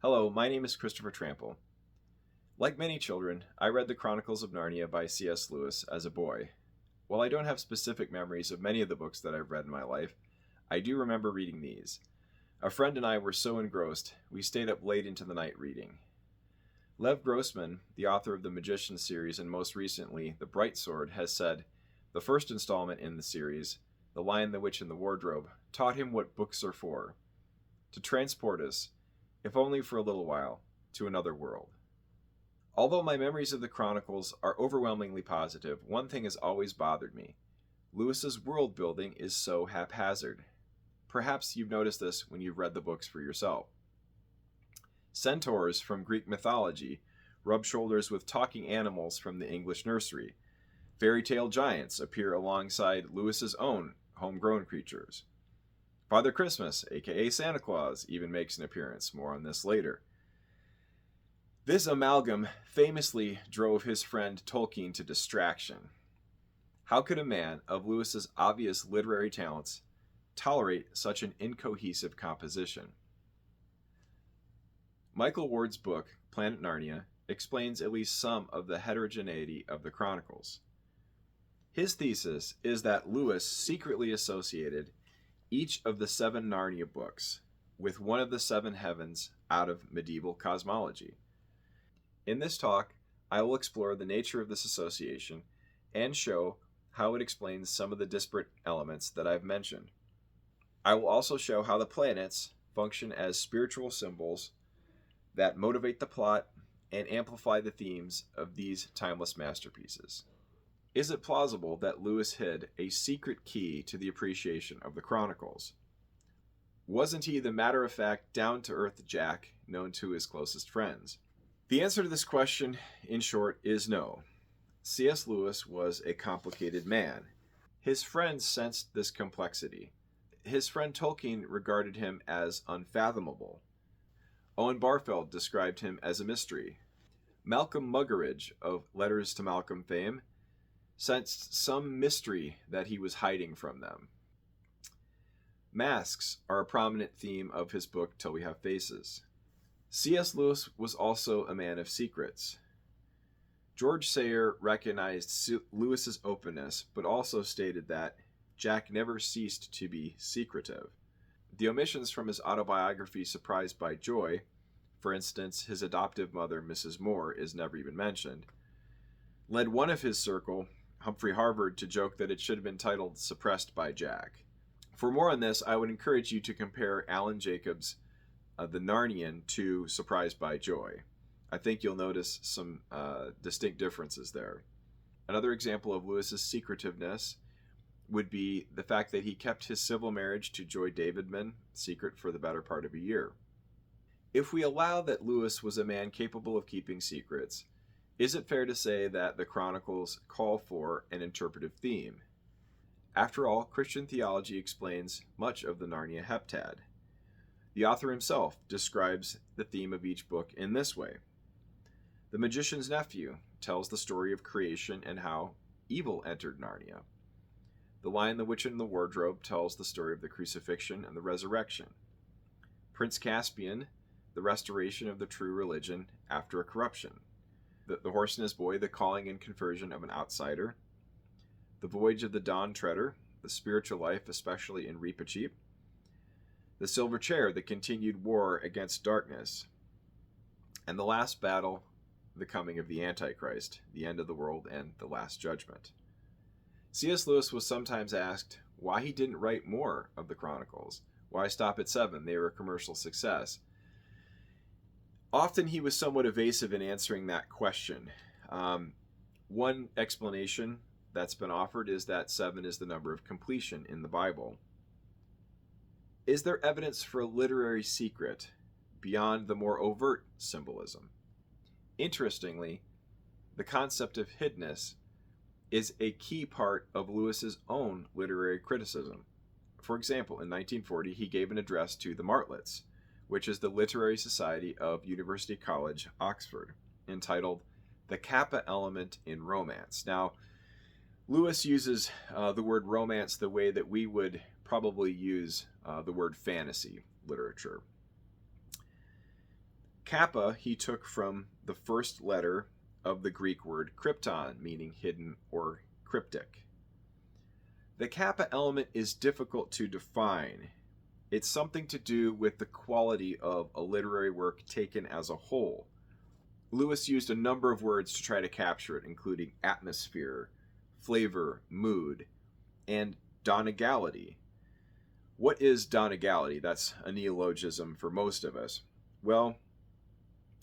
Hello, my name is Christopher Trample. Like many children, I read the Chronicles of Narnia by C.S. Lewis as a boy. While I don't have specific memories of many of the books that I've read in my life, I do remember reading these. A friend and I were so engrossed, we stayed up late into the night reading. Lev Grossman, the author of the Magician series and most recently The Bright Sword, has said, the first installment in the series, The Lion, the Witch, and the Wardrobe, taught him what books are for. To transport us, if only for a little while, to another world. Although my memories of the Chronicles are overwhelmingly positive, one thing has always bothered me. Lewis's world building is so haphazard. Perhaps you've noticed this when you've read the books for yourself. Centaurs from Greek mythology rub shoulders with talking animals from the English nursery. Fairy tale giants appear alongside Lewis's own homegrown creatures. Father Christmas, aka Santa Claus, even makes an appearance. More on this later. This amalgam famously drove his friend Tolkien to distraction. How could a man of Lewis's obvious literary talents tolerate such an incohesive composition? Michael Ward's book, Planet Narnia, explains at least some of the heterogeneity of the Chronicles. His thesis is that Lewis secretly associated each of the 7 Narnia books with one of the 7 heavens out of medieval cosmology. In this talk, I will explore the nature of this association and show how it explains some of the disparate elements that I've mentioned. I will also show how the planets function as spiritual symbols that motivate the plot and amplify the themes of these timeless masterpieces. Is it plausible that Lewis hid a secret key to the appreciation of the Chronicles? Wasn't he the matter-of-fact, down-to-earth Jack known to his closest friends? The answer to this question, in short, is no. C.S. Lewis was a complicated man. His friends sensed this complexity. His friend Tolkien regarded him as unfathomable. Owen Barfield described him as a mystery. Malcolm Muggeridge of Letters to Malcolm fame sensed some mystery that he was hiding from them. Masks are a prominent theme of his book Till We Have Faces. C.S. Lewis was also a man of secrets. George Sayer recognized Lewis's openness, but also stated that Jack never ceased to be secretive. The omissions from his autobiography Surprised by Joy, for instance, his adoptive mother, Mrs. Moore, is never even mentioned, led one of his circle, Humphrey Harvard, to joke that it should have been titled Suppressed by Jack. For more on this, I would encourage you to compare Alan Jacobs' The Narnian to Surprised by Joy. I think you'll notice some distinct differences there. Another example of Lewis's secretiveness would be the fact that he kept his civil marriage to Joy Davidman secret for the better part of a year. If we allow that Lewis was a man capable of keeping secrets, is it fair to say that the Chronicles call for an interpretive theme? After all, Christian theology explains much of the Narnia heptad. The author himself describes the theme of each book in this way. The Magician's Nephew tells the story of creation and how evil entered Narnia. The Lion, the Witch, and the Wardrobe tells the story of the crucifixion and the resurrection. Prince Caspian, the restoration of the true religion after a corruption. The Horse and His Boy, the calling and conversion of an outsider. The Voyage of the Dawn Treader, the spiritual life, especially in Reepicheep. The Silver Chair, the continued war against darkness. And the last battle, the coming of the Antichrist, the end of the world, and the Last Judgment. C.S. Lewis was sometimes asked why he didn't write more of the Chronicles. Why stop at 7? They were a commercial success. Often he was somewhat evasive in answering that question. One explanation that's been offered is that 7 is the number of completion in the Bible. Is there evidence for a literary secret beyond the more overt symbolism? Interestingly, the concept of hiddenness is a key part of Lewis's own literary criticism. For example, in 1940, he gave an address to the Martlets, which is the literary society of University College, Oxford, entitled The Kappa Element in Romance. Now, Lewis uses the word romance the way that we would probably use the word fantasy literature. Kappa he took from the first letter of the Greek word krypton, meaning hidden or cryptic. The kappa element is difficult to define. It's something to do with the quality of a literary work taken as a whole. Lewis used a number of words to try to capture it, including atmosphere, flavor, mood, and Donegality. What is Donegality? That's a neologism for most of us. Well,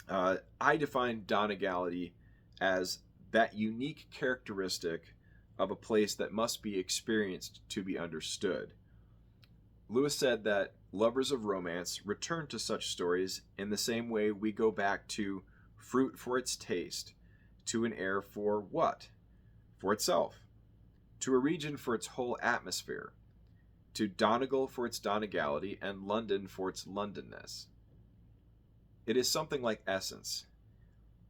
I define Donegality as that unique characteristic of a place that must be experienced to be understood. Lewis said that lovers of romance return to such stories in the same way we go back to fruit for its taste, to an air for what? For itself, to a region for its whole atmosphere, to Donegal for its Donegality, and London for its Londonness. It is something like essence,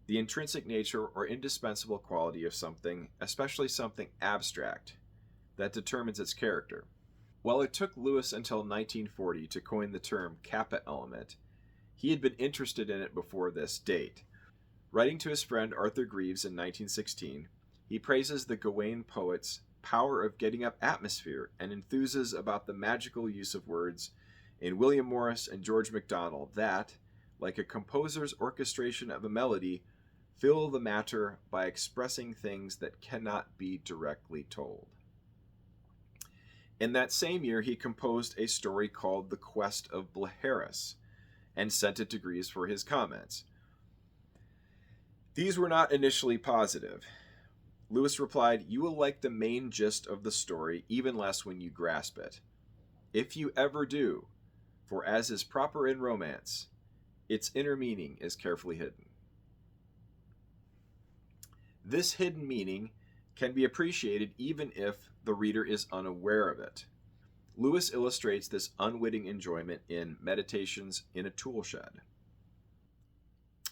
the intrinsic nature or indispensable quality of something, especially something abstract, that determines its character. While it took Lewis until 1940 to coin the term kappa element, he had been interested in it before this date. Writing to his friend Arthur Greeves in 1916, he praises the Gawain poet's power of getting up atmosphere and enthuses about the magical use of words in William Morris and George MacDonald that, like a composer's orchestration of a melody, fill the matter by expressing things that cannot be directly told. In that same year, he composed a story called The Quest of Blaharis and sent it to Greaves for his comments. These were not initially positive. Lewis replied, "You will like the main gist of the story even less when you grasp it. If you ever do, for as is proper in romance, its inner meaning is carefully hidden." This hidden meaning can be appreciated even if the reader is unaware of it. Lewis illustrates this unwitting enjoyment in Meditations in a Tool Shed.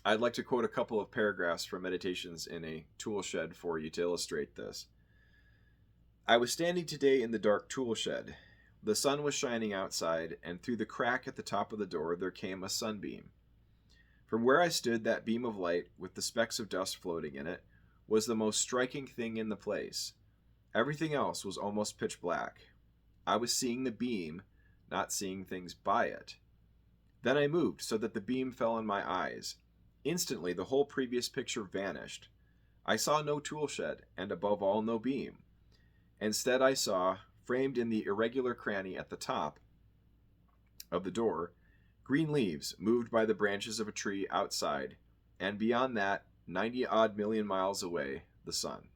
I'd like to quote a couple of paragraphs from Meditations in a Tool Shed for you to illustrate this. "I was standing today in the dark tool shed. The sun was shining outside, and through the crack at the top of the door there came a sunbeam. From where I stood, that beam of light, with the specks of dust floating in it, was the most striking thing in the place. Everything else was almost pitch black. I was seeing the beam, not seeing things by it. Then I moved so that the beam fell on my eyes. Instantly the whole previous picture vanished. I saw no tool shed, and above all no beam. Instead I saw, framed in the irregular cranny at the top of the door, green leaves moved by the branches of a tree outside, and beyond that, 90-odd million miles away, the sun.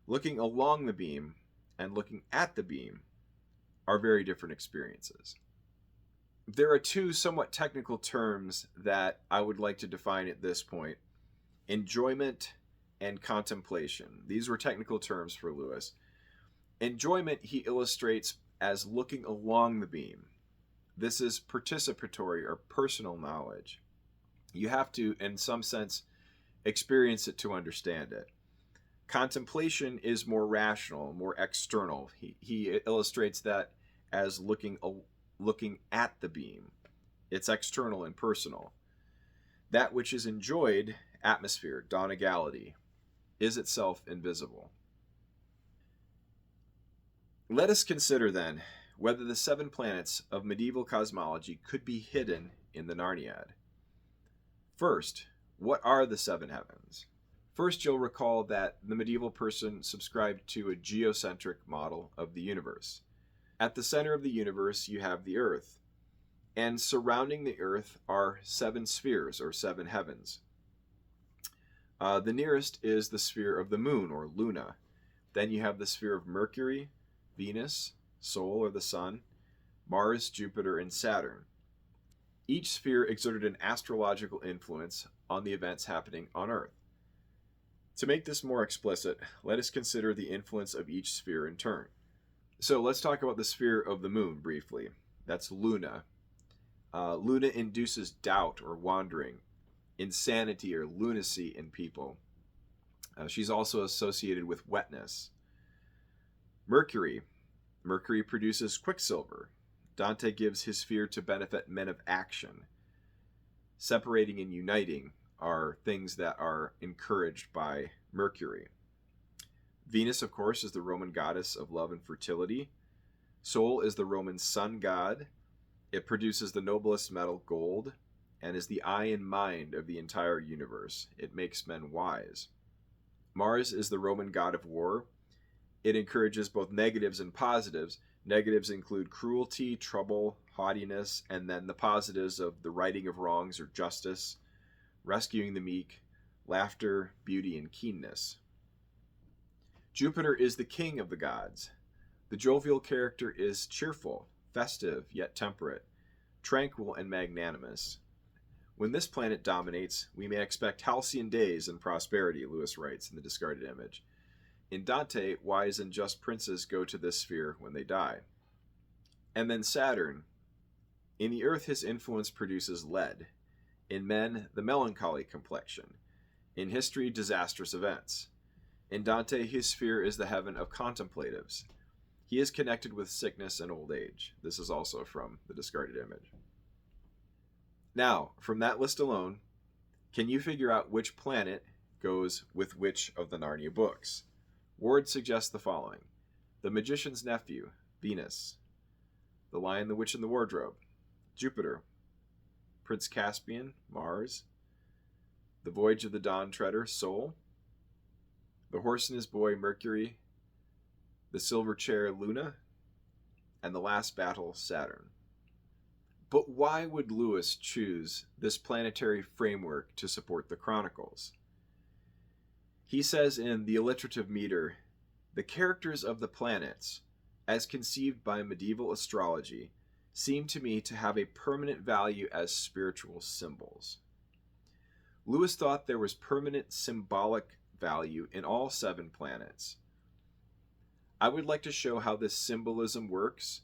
Looking along the beam and looking at the beam are very different experiences." There are two somewhat technical terms that I would like to define at this point: enjoyment and contemplation. These were technical terms for Lewis. Enjoyment he illustrates as looking along the beam. This is participatory or personal knowledge. You have to, in some sense, experience it to understand it. Contemplation is more rational, more external. He illustrates that as looking at the beam. It's external and personal. That which is enjoyed, atmosphere, Donegality, is itself invisible. Let us consider, then, whether the 7 planets of medieval cosmology could be hidden in the Narniad. First, what are the 7 heavens? First, you'll recall that the medieval person subscribed to a geocentric model of the universe. At the center of the universe, you have the Earth, and surrounding the Earth are 7 spheres, or 7 heavens. The nearest is the sphere of the moon, or Luna. Then you have the sphere of Mercury, Venus, Sol, or the Sun, Mars, Jupiter, and Saturn. Each sphere exerted an astrological influence on the events happening on Earth. To make this more explicit, let us consider the influence of each sphere in turn. So let's talk about the sphere of the moon briefly. That's Luna. Luna induces doubt or wandering, insanity or lunacy in people. She's also associated with wetness. Mercury. Mercury produces quicksilver. Dante gives his sphere to benefit men of action. Separating and uniting are things that are encouraged by Mercury. Venus, of course, is the Roman goddess of love and fertility. Sol is the Roman sun god. It produces the noblest metal, gold, and is the eye and mind of the entire universe. It makes men wise. Mars is the Roman god of war. It encourages both negatives and positives. Negatives include cruelty, trouble, haughtiness, and then the positives of the righting of wrongs or justice, rescuing the meek, laughter, beauty, and keenness. Jupiter is the king of the gods. The jovial character is cheerful, festive, yet temperate, tranquil, and magnanimous. When this planet dominates, we may expect halcyon days and prosperity, Lewis writes in The Discarded Image. In Dante, wise and just princes go to this sphere when they die. And then Saturn. In the earth, his influence produces lead. In men, the melancholy complexion. In history, disastrous events. In Dante, his sphere is the heaven of contemplatives. He is connected with sickness and old age. This is also from The Discarded Image. Now, from that list alone, can you figure out which planet goes with which of the Narnia books? Ward suggests the following: The Magician's Nephew, Venus. The Lion, the Witch, and the Wardrobe, Jupiter. Prince Caspian, Mars. The Voyage of the Dawn Treader, Sol. The Horse and His Boy, Mercury. The Silver Chair, Luna. And The Last Battle, Saturn. But why would Lewis choose this planetary framework to support the Chronicles? He says in The Alliterative Meter, the characters of the planets, as conceived by medieval astrology, seem to me to have a permanent value as spiritual symbols. Lewis thought there was permanent symbolic value in all 7 planets. I would like to show how this symbolism works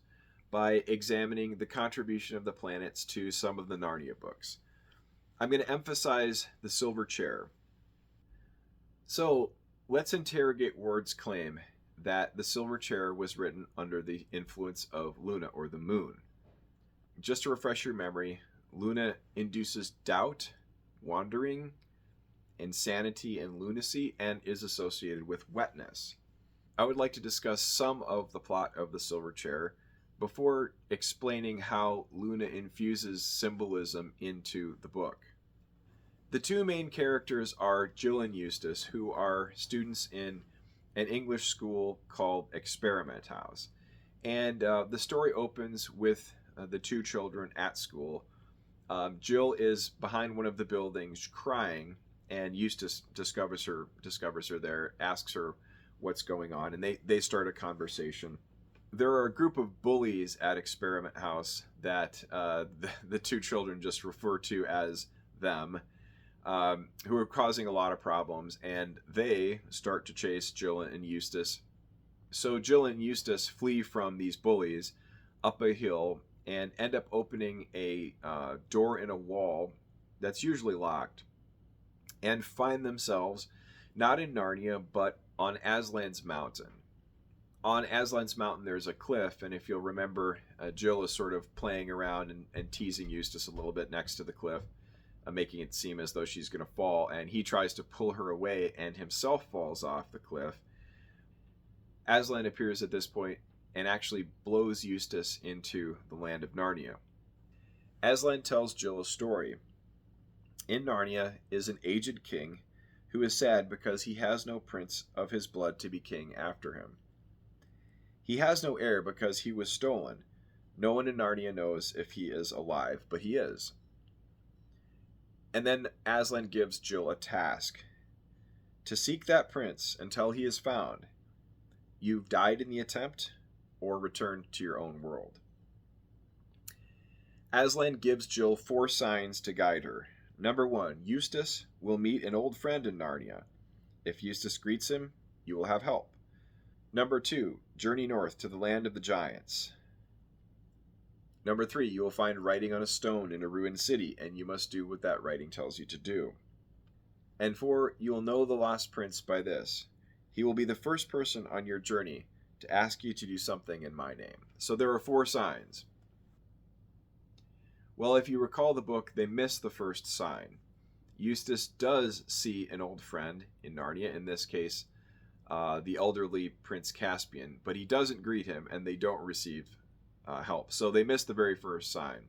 by examining the contribution of the planets to some of the Narnia books. I'm going to emphasize the Silver Chair. So let's interrogate Ward's claim that the Silver Chair was written under the influence of Luna, or the moon. Just to refresh your memory, Luna induces doubt, wandering, insanity, and lunacy, and is associated with wetness. I would like to discuss some of the plot of the Silver Chair before explaining how Luna infuses symbolism into the book. The 2 main characters are Jill and Eustace, who are students in an English school called Experiment House. And the story opens with the 2 children at school. Jill is behind one of the buildings crying, and Eustace discovers her there, asks her what's going on, and they start a conversation. There are a group of bullies at Experiment House that the 2 children just refer to as them, who are causing a lot of problems, and they start to chase Jill and Eustace. So Jill and Eustace flee from these bullies up a hill and end up opening a door in a wall that's usually locked, and find themselves not in Narnia, but on Aslan's Mountain. On Aslan's Mountain, there's a cliff, and if you'll remember, Jill is sort of playing around and teasing Eustace a little bit next to the cliff, making it seem as though she's going to fall, and he tries to pull her away and himself falls off the cliff. Aslan appears at this point and actually blows Eustace into the land of Narnia. Aslan tells Jill a story. In Narnia is an aged king who is sad because he has no prince of his blood to be king after him. He has no heir because he was stolen. No one in Narnia knows if he is alive, but he is. And then Aslan gives Jill a task: to seek that prince until he is found. You've died in the attempt, or returned to your own world. Aslan gives Jill 4 signs to guide her. Number 1, Eustace will meet an old friend in Narnia. If Eustace greets him, you will have help. Number 2, journey north to the land of the giants. Number 3, you will find writing on a stone in a ruined city, and you must do what that writing tells you to do. And 4, you will know the lost prince by this: he will be the first person on your journey to ask you to do something in my name. So there are 4 signs. Well, if you recall the book, they miss the first sign. Eustace does see an old friend in Narnia, in this case, the elderly Prince Caspian, but he doesn't greet him and they don't receive help. So they miss the very first sign.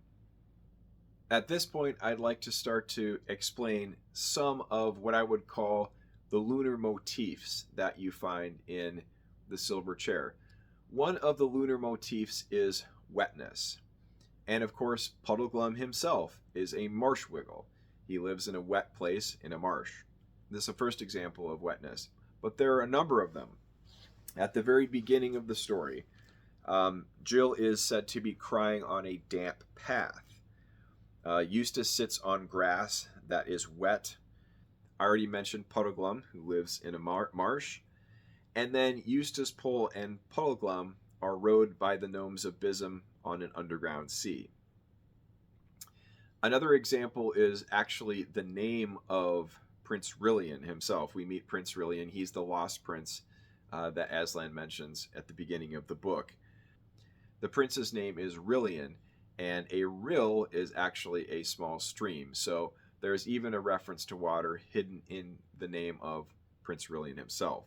At this point, I'd like to start to explain some of what I would call the lunar motifs that you find in the silver chair. One of the lunar motifs is wetness. And of course, Puddleglum himself is a marsh wiggle. He lives in a wet place in a marsh. This is the first example of wetness, but there are a number of them. At the very beginning of the story, Jill is said to be crying on a damp path. Eustace sits on grass that is wet. I already mentioned Puddleglum, who lives in a marsh. And then Eustace, Pole, and Puddleglum are rowed by the gnomes of Bism on an underground sea. Another example is actually the name of Prince Rilian himself. We meet Prince Rilian. He's the lost prince that Aslan mentions at the beginning of the book. The prince's name is Rilian, and a rill is actually a small stream. So there's even a reference to water hidden in the name of Prince Rilian himself.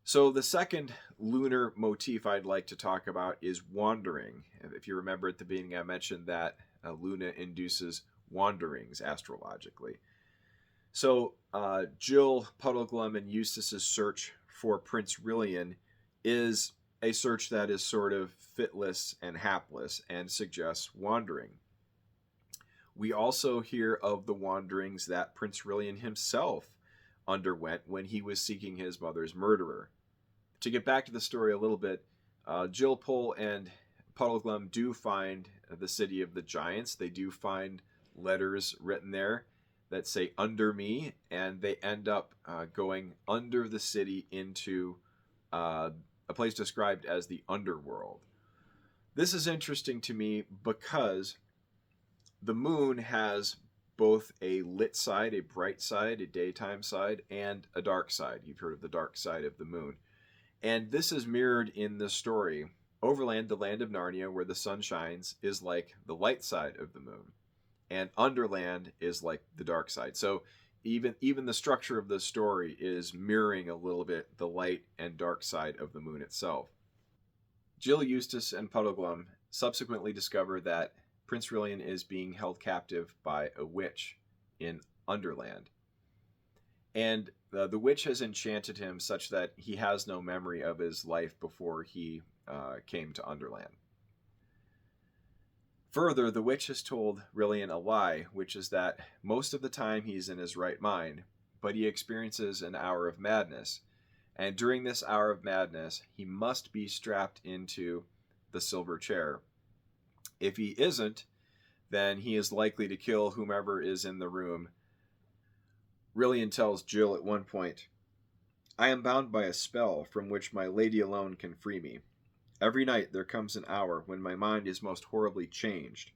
So the second lunar motif I'd like to talk about is wandering. If you remember at the beginning, I mentioned that Luna induces wanderings astrologically. So Jill, Puddleglum, and Eustace's search for Prince Rilian is a search that is sort of fitless and hapless and suggests wandering. We also hear of the wanderings that Prince Rilian himself underwent when he was seeking his mother's murderer. To get back to the story a little bit, Jill, Pole, and Puddleglum do find the city of the giants. They do find letters written there that say "under me," and they end up going under the city into a place described as the underworld. This is interesting to me because the moon has both a lit side, a bright side, a daytime side, and a dark side. You've heard of the dark side of the moon. And this is mirrored in the story. Overland, the land of Narnia, where the sun shines, is like the light side of the moon. And Underland is like the dark side. So even the structure of the story is mirroring a little bit the light and dark side of the moon itself. Jill, Eustace, and Puddleglum subsequently discover that Prince Rilian is being held captive by a witch in Underland. And the witch has enchanted him such that he has no memory of his life before he came to Underland. Further, the witch has told Rilian a lie, which is that most of the time he's in his right mind, but he experiences an hour of madness. And during this hour of madness, he must be strapped into the silver chair. If he isn't, then he is likely to kill whomever is in the room. Rilian tells Jill at one point, "I am bound by a spell from which my lady alone can free me. Every night there comes an hour when my mind is most horribly changed,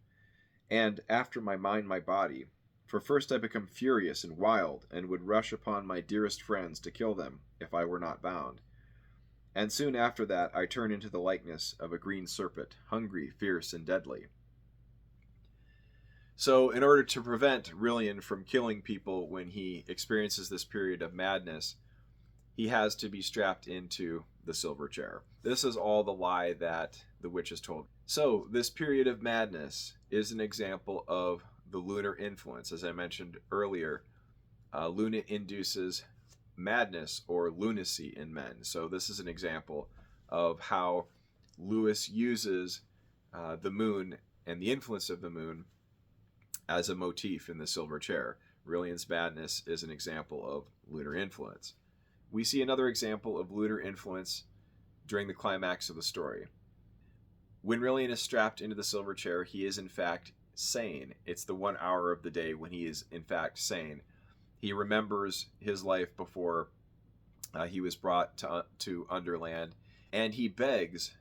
and after my mind my body, for first I become furious and wild, and would rush upon my dearest friends to kill them, if I were not bound. And soon after that I turn into the likeness of a green serpent, hungry, fierce, and deadly." So in order to prevent Rilian from killing people when he experiences this period of madness, he has to be strapped into the silver chair. This is all the lie that the witch has told. So this period of madness is an example of the lunar influence. As I mentioned earlier, Luna induces madness or lunacy in men. So this is an example of how Lewis uses the moon and the influence of the moon as a motif in the silver chair. Rilian's madness is an example of lunar influence. We see another example of lunar influence during the climax of the story. When Rilian is strapped into the silver chair, he is in fact sane. It's the 1 hour of the day when he is in fact sane. He remembers his life before he was brought to Underland, and he begs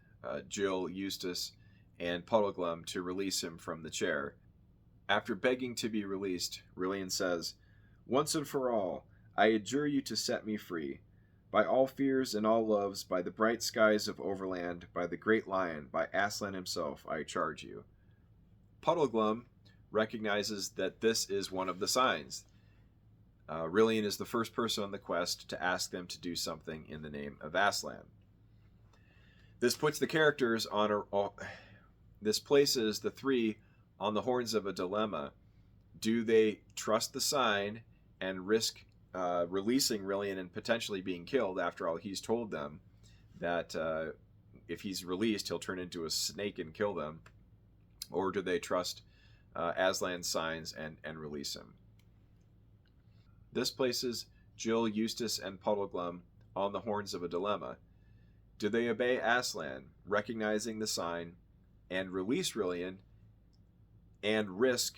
Jill, Eustace, and Puddleglum to release him from the chair. After begging to be released, Rilian says, "Once and for all, I adjure you to set me free. By all fears and all loves, by the bright skies of Overland, by the great lion, by Aslan himself, I charge you." Puddleglum recognizes that this is one of the signs. Rillian is the first person on the quest to ask them to do something in the name of Aslan. This puts the characters on this places the three on the horns of a dilemma. Do they trust the sign and risk releasing Rillian and potentially being killed? After all, he's told them that if he's released, he'll turn into a snake and kill them. Or do they trust Aslan's signs and release him? This places Jill, Eustace, and Puddleglum on the horns of a dilemma. Do they obey Aslan, recognizing the sign, and release Rillian and risk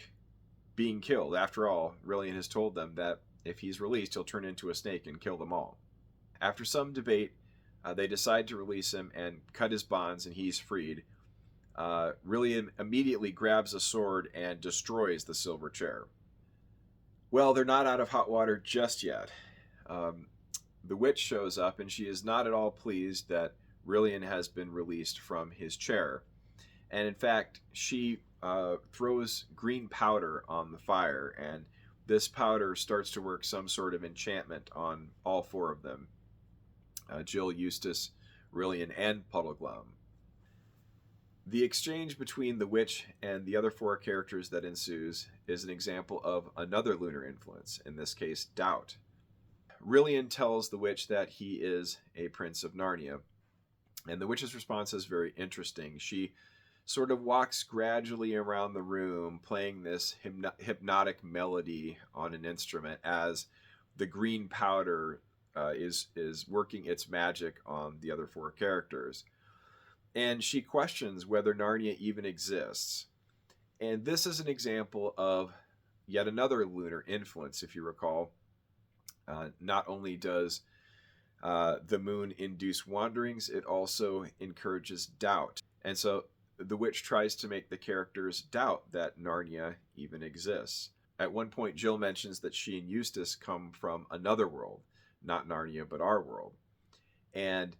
being killed? After all, Rillian has told them that if he's released, he'll turn into a snake and kill them all. After some debate, they decide to release him and cut his bonds, and he's freed. Rillian immediately grabs a sword and destroys the silver chair. Well, they're not out of hot water just yet. The witch shows up, and she is not at all pleased that Rillian has been released from his chair. And in fact, she throws green powder on the fire, and this powder starts to work some sort of enchantment on all four of them. Jill, Eustace, Rillian, and Puddleglum. The exchange between the witch and the other four characters that ensues is an example of another lunar influence, in this case, doubt. Rillian tells the witch that he is a prince of Narnia, and the witch's response is very interesting. She sort of walks gradually around the room playing this hypnotic melody on an instrument as the green powder is working its magic on the other four characters. And she questions whether Narnia even exists. And this is an example of yet another lunar influence, if you recall. Not only does the moon induce wanderings, it also encourages doubt. And so the witch tries to make the characters doubt that Narnia even exists. At one point, Jill mentions that she and Eustace come from another world, not Narnia, but our world. And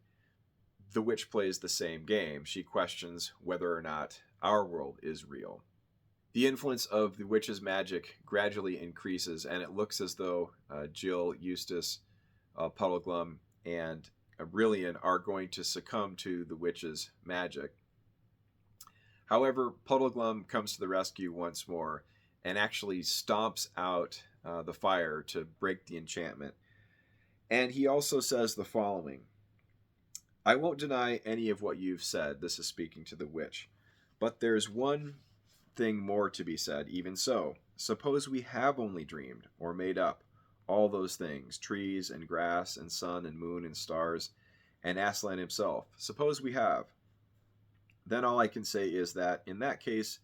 the witch plays the same game. She questions whether or not our world is real. The influence of the witch's magic gradually increases, and it looks as though Jill, Eustace, Puddleglum, and Rillian are going to succumb to the witch's magic. However, Puddleglum comes to the rescue once more and actually stomps out the fire to break the enchantment. And he also says the following: I won't deny any of what you've said. This is speaking to the witch. But there's one thing more to be said. Even so, suppose we have only dreamed or made up all those things, trees and grass and sun and moon and stars and Aslan himself. Suppose we have. Then all I can say is that, in that case,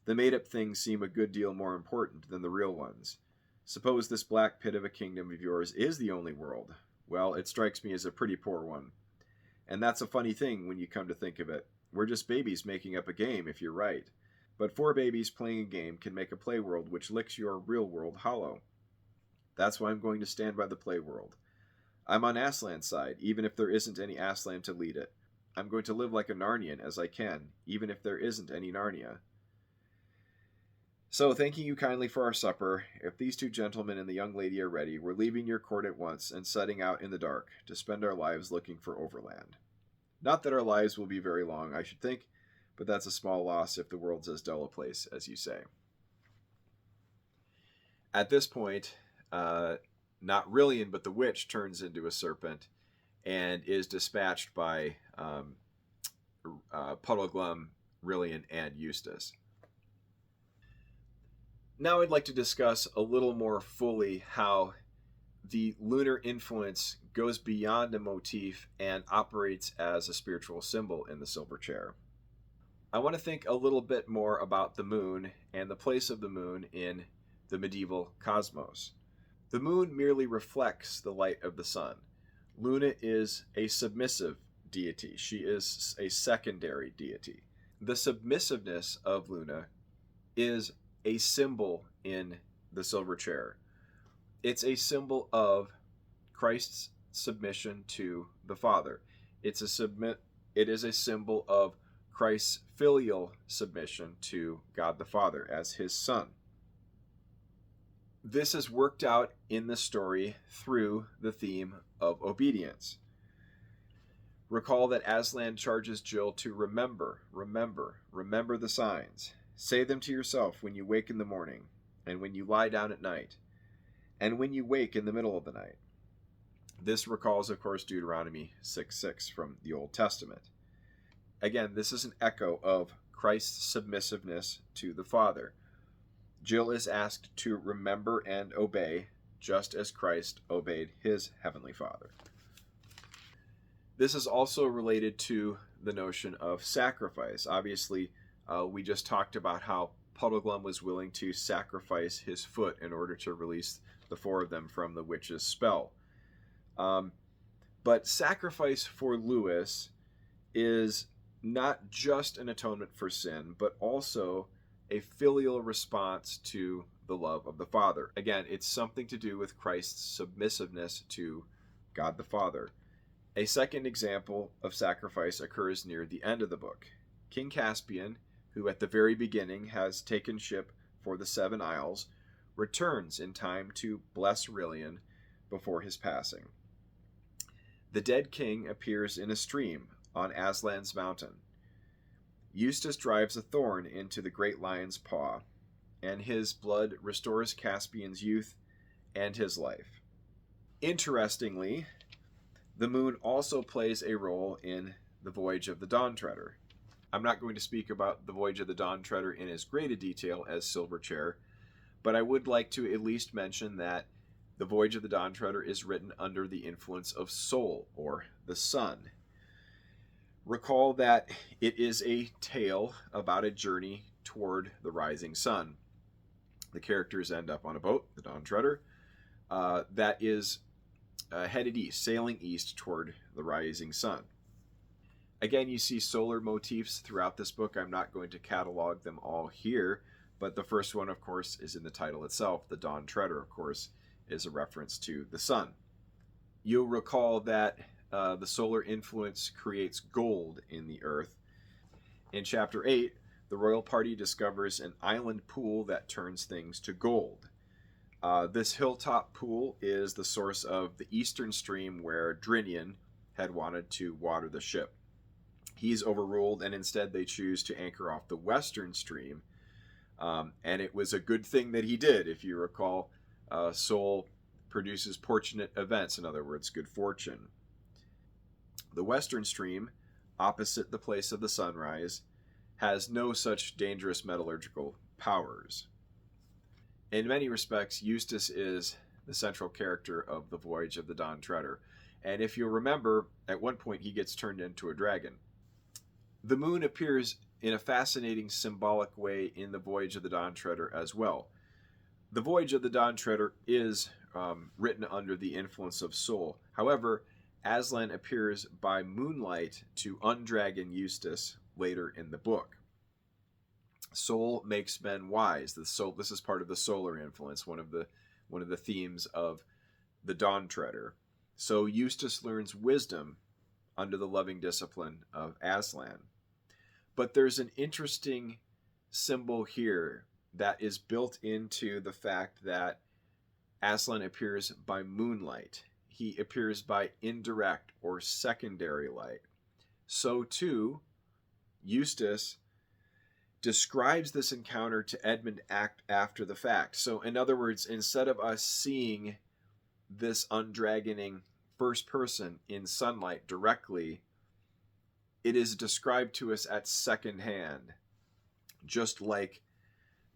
the made-up things seem a good deal more important than the real ones. Suppose this black pit of a kingdom of yours is the only world. Well, it strikes me as a pretty poor one. And that's a funny thing when you come to think of it. We're just babies making up a game, if you're right. But 4 babies playing a game can make a play world which licks your real world hollow. That's why I'm going to stand by the play world. I'm on Aslan's side, even if there isn't any Aslan to lead it. I'm going to live like a Narnian as I can, even if there isn't any Narnia. So, thanking you kindly for our supper, if these 2 gentlemen and the young lady are ready, we're leaving your court at once and setting out in the dark to spend our lives looking for overland. Not that our lives will be very long, I should think, but that's a small loss if the world's as dull a place as you say. At this point, not Rillian, but the witch turns into a serpent and is dispatched by Puddleglum, Rillian, and Eustace. Now I'd like to discuss a little more fully how the lunar influence goes beyond a motif and operates as a spiritual symbol in the silver chair. I want to think a little bit more about the moon and the place of the moon in the medieval cosmos. The moon merely reflects the light of the sun. Luna is a submissive deity. She is a secondary deity. The submissiveness of Luna is a symbol in the silver chair. It's a symbol of Christ's submission to the Father. It is a symbol of Christ's filial submission to God the Father as his son. This is worked out in the story through the theme of obedience. Recall that Aslan charges Jill to remember the signs. Say them to yourself when you wake in the morning, and when you lie down at night, and when you wake in the middle of the night. This recalls, of course, Deuteronomy 6:6 from the Old Testament. Again, this is an echo of Christ's submissiveness to the Father. Jill is asked to remember and obey, just as Christ obeyed his heavenly Father. This is also related to the notion of sacrifice. Obviously, we just talked about how Puddleglum was willing to sacrifice his foot in order to release the four of them from the witch's spell. But sacrifice for Lewis is not just an atonement for sin, but also a filial response to the love of the Father. Again, it's something to do with Christ's submissiveness to God the Father. A second example of sacrifice occurs near the end of the book. King Caspian, who at the very beginning has taken ship for the Seven Isles, returns in time to bless Aurelian before his passing. The dead king appears in a stream on Aslan's mountain. Eustace drives a thorn into the great lion's paw, and his blood restores Caspian's youth and his life. Interestingly, the moon also plays a role in the Voyage of the Dawn Treader. I'm not going to speak about the Voyage of the Dawn Treader in as great a detail as Silverchair, but I would like to at least mention that the Voyage of the Dawn Treader is written under the influence of Sol, or the sun. Recall that it is a tale about a journey toward the rising sun. The characters end up on a boat, the Dawn Treader, that is headed east, sailing east toward the rising sun. Again, you see solar motifs throughout this book. I'm not going to catalog them all here, but the first one, of course, is in the title itself. The Dawn Treader, of course, is a reference to the sun. You'll recall that the solar influence creates gold in the earth. In Chapter 8, the royal party discovers an island pool that turns things to gold. This hilltop pool is the source of the eastern stream where Drinian had wanted to water the ship. He's overruled, and instead they choose to anchor off the western stream. And it was a good thing that he did. If you recall, Sol produces fortunate events, in other words, good fortune. The western stream, opposite the place of the sunrise, has no such dangerous metallurgical powers. In many respects, Eustace is the central character of the Voyage of the Dawn Treader. And if you'll remember, at one point he gets turned into a dragon. The moon appears in a fascinating symbolic way in the Voyage of the Dawn Treader as well. The Voyage of the Dawn Treader is written under the influence of Sol. However, Aslan appears by moonlight to undragon Eustace later in the book. Sol makes men wise. This is part of the solar influence, one of the themes of the Dawn Treader. So Eustace learns wisdom under the loving discipline of Aslan. But there's an interesting symbol here that is built into the fact that Aslan appears by moonlight. He appears by indirect or secondary light. So too, Eustace describes this encounter to Edmund after the fact. So in other words, instead of us seeing this undragoning first person in sunlight directly, it is described to us at second hand, just like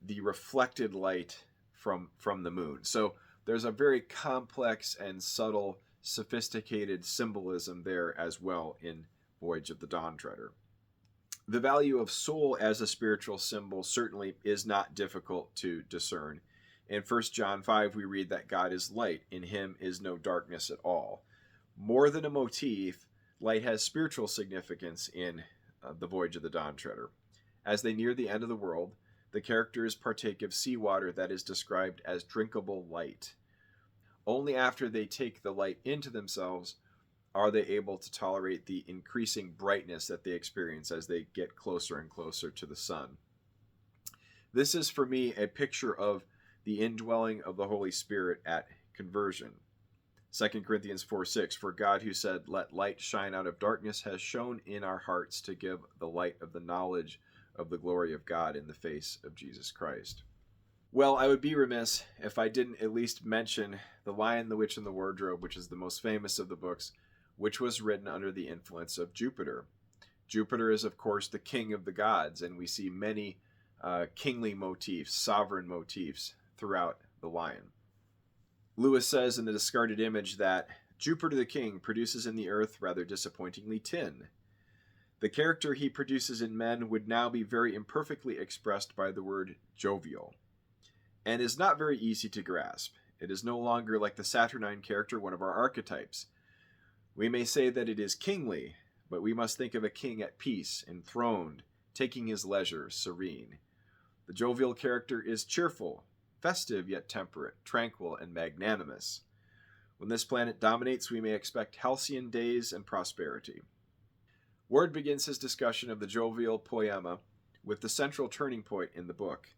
the reflected light from the moon. So there's a very complex and subtle, sophisticated symbolism there as well in Voyage of the Dawn Treader. The value of Sol as a spiritual symbol certainly is not difficult to discern. In 1 John 5, we read that God is light. In him is no darkness at all. More than a motif, light has spiritual significance in the Voyage of the Dawn Treader. As they near the end of the world, the characters partake of seawater that is described as drinkable light. Only after they take the light into themselves are they able to tolerate the increasing brightness that they experience as they get closer and closer to the sun? This is for me a picture of the indwelling of the Holy Spirit at conversion. 2 Corinthians 4:6, for God who said, let light shine out of darkness, has shone in our hearts to give the light of the knowledge of the glory of God in the face of Jesus Christ. Well, I would be remiss if I didn't at least mention The Lion, the Witch, and the Wardrobe, which is the most famous of the books, which was written under the influence of Jupiter. Jupiter is, of course, the king of the gods, and we see many kingly motifs, sovereign motifs throughout The Lion. Lewis says in The Discarded Image that Jupiter the king produces in the earth rather disappointingly tin. The character he produces in men would now be very imperfectly expressed by the word jovial, and is not very easy to grasp. It is no longer like the Saturnine character, one of our archetypes. We may say that it is kingly, but we must think of a king at peace, enthroned, taking his leisure, serene. The jovial character is cheerful, festive yet temperate, tranquil and magnanimous. When this planet dominates, we may expect halcyon days and prosperity. Ward begins his discussion of the jovial poema with the central turning point in the book,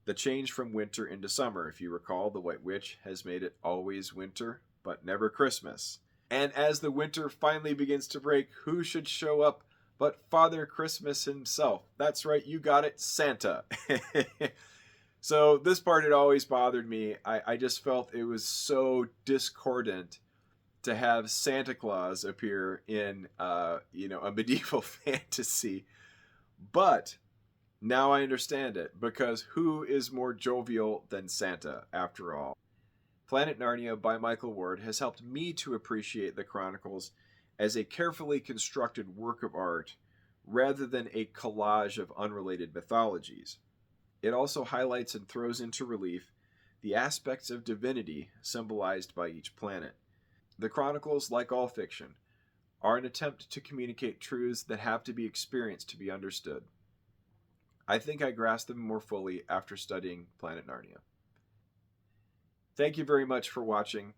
the change from winter into summer. If you recall, the White Witch has made it always winter, but never Christmas. And as the winter finally begins to break, who should show up but Father Christmas himself? That's right, you got it, Santa. So this part had always bothered me. I just felt it was so discordant to have Santa Claus appear in a medieval fantasy. But now I understand it, because who is more jovial than Santa, after all? Planet Narnia by Michael Ward has helped me to appreciate the Chronicles as a carefully constructed work of art, rather than a collage of unrelated mythologies. It also highlights and throws into relief the aspects of divinity symbolized by each planet. The Chronicles, like all fiction, are an attempt to communicate truths that have to be experienced to be understood. I think I grasped them more fully after studying Planet Narnia. Thank you very much for watching.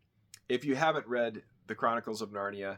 If you haven't read The Chronicles of Narnia,